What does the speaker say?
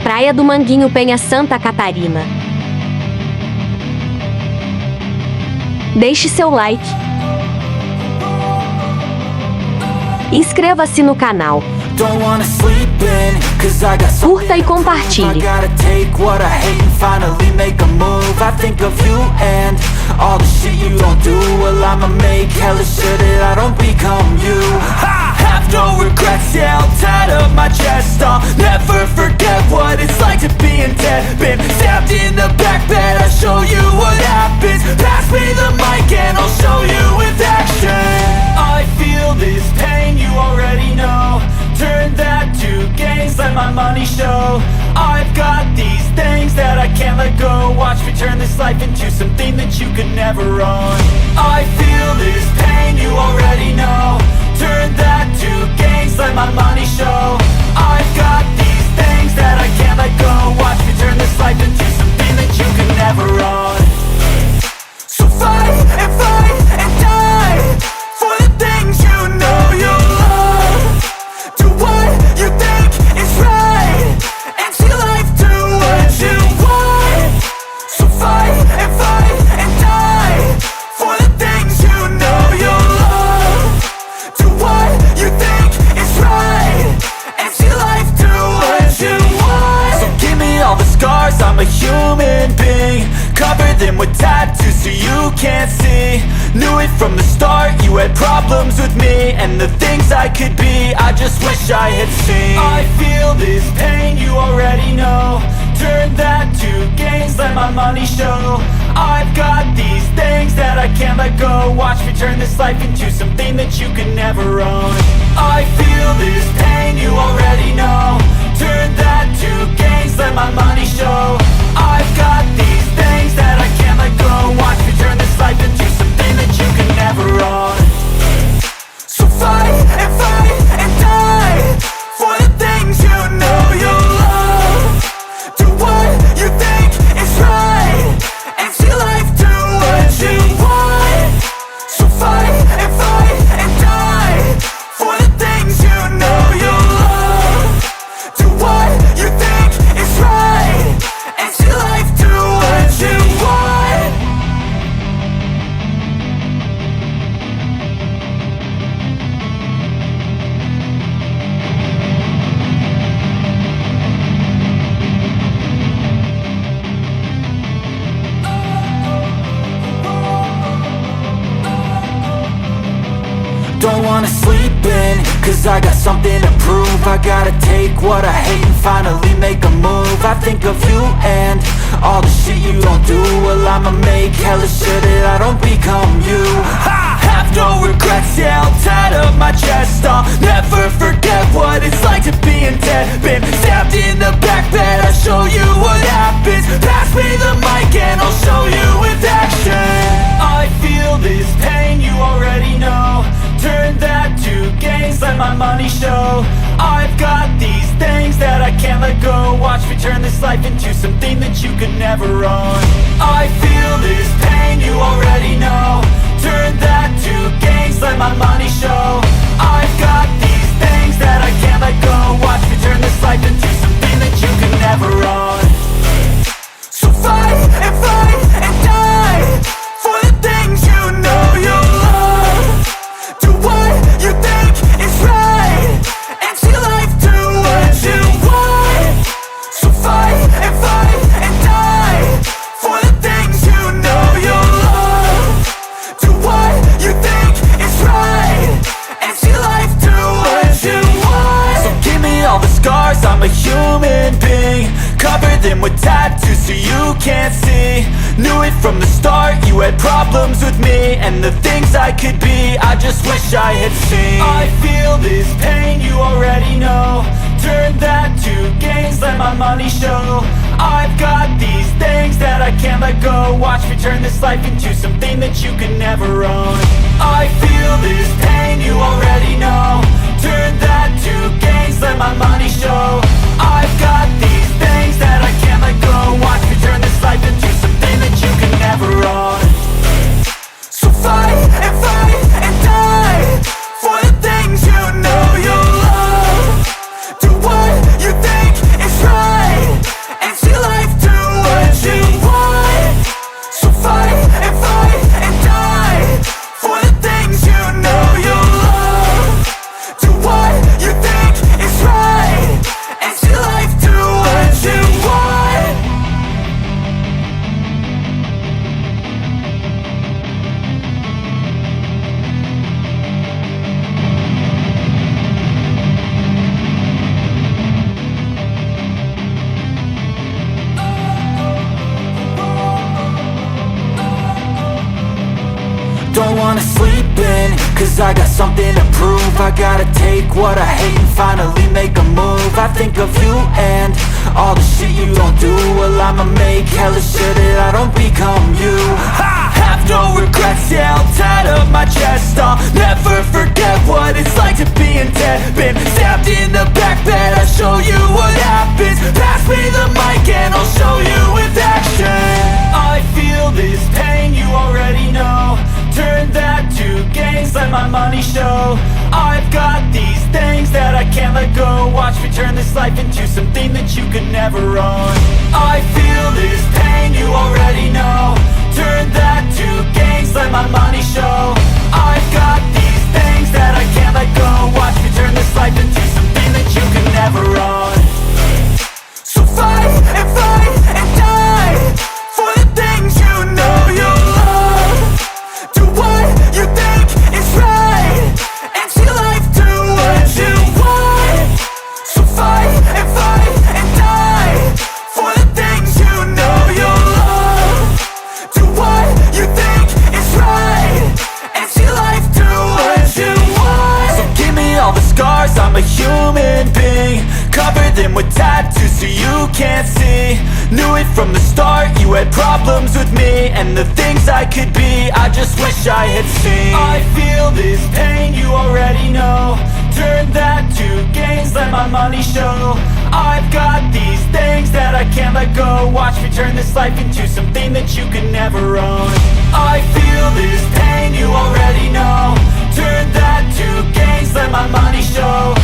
Praia do Manguinho, Penha, Santa Catarina. Deixe seu like. Inscreva-se no canal. Curta e compartilhe. No regrets, yeah, I'll tie up my chest. I'll never forget what it's like to be in debt. Been stabbed in the back bed, I'll show you what happens. Pass me the mic and I'll show you with action. I feel this pain, you already know. Turn that to gains, let my money show. I've got these things that I can't let go. Watch me turn this life into something that you could never own. I feel this pain, you already know. Turn that to gains, let my money show. I've got these things that I can't let go. Watch me turn this life into something that you can never own. So fight and die for the things you know you love. Do what you think is right and see life do what you want. So fight and die for the things you know you love. Do what you think is right and see life do what you want. So give me all the scars, I'm a human being. Cover them with tattoos so you can't see. Knew it from the start, you had problems with me and the things I could be, I just wish I had seen. I feel this pain, you already know. Turn that to gains, let my money show. I've got these things that I can't let go. Watch me turn this life into something that you could never own. I feel this pain, you already know. Turn that to gains, let my money show. I've got these things that I can't let go. Watch me turn this life into something that you can never own. So fight and die for the things you know you love. Do what you think is right and see life do what you want. So fight and die for the things you know you love. Do what you think is right and see life do what you want. Don't wanna sleep in, cause I got something to prove. I gotta take what I hate and finally make a move. I think of you and all the shit you don't do. Well, I'ma make hella sure that I don't become you. I have no regrets, yeah, I'll tie up my chest. I'll never forget what it's like to be in debt. Been stabbed in the back bed, I'll show you what happens. Pass me the mic and I'll show you with action. I feel this pain, you already know. Turn that to gains, let my money show. I've got these things that I can't let go. Watch me turn this life into something that you could never own. I feel this pain, you already know. Turn that to gains, let my money show. I've got these things that I can't let go. Watch me turn this life into something that you can never own. So fight and die for the things you know you love. Do what you think is right and see life do what you want. So fight and die for the things you know you love. Do what you think is right and see life do what you want. So give me all the scars, I'm a human being. Cover them with tattoos so you can't see. Knew it from the start, you had problems with me and the things I could be, I just wish I had seen. I feel this pain, you already know. Turn that to gains, let my money show. I've got these things that I can't let go. Watch me turn this life into something that you can never own. I feel this pain, you already know. Turn that to gains, let my money show. I've got these things that I can't let go. Watch me turn this life into something that you can never own. So fight and die for the things you know you love. Do what you think is right lose, I got something to prove. I gotta take what I hate and finally make a move. I think of you and all the shit you don't do. Well, I'ma make hella sure that I don't become you. I have no regrets, yeah, I'll tie up my chest. I'll never forget what it's like to be in debt. Been stabbed in the back bed, I'll show you what happens. Pass me the mic and I'll show you with action. I feel this pain, you already know. Turn that to gains, let my money show. I've got these things that I can't let go. Watch me turn this life into something that you could never own. I feel this pain, you already know. Turn that to gains, let my money show. I've got these things that I can't let go. Watch me turn this life into something that you could never own. So fight and die for the things you know you love. Do what you think is right and see life do what you want. So fight and die for the things you know you love. Do what you think is right and see life do what you want. So give me all the scars, I'm a human being. Cover them with tattoos so you can't see. Knew it from the start, you had problems with me and the things I could be, I just wish I had seen. I feel this pain, you already know. Turn that to gains, let my money show. I've got these things that I can't let go. Watch me turn this life into something that you could never own. I feel this pain, you already know. Turn that to gains, let my money show.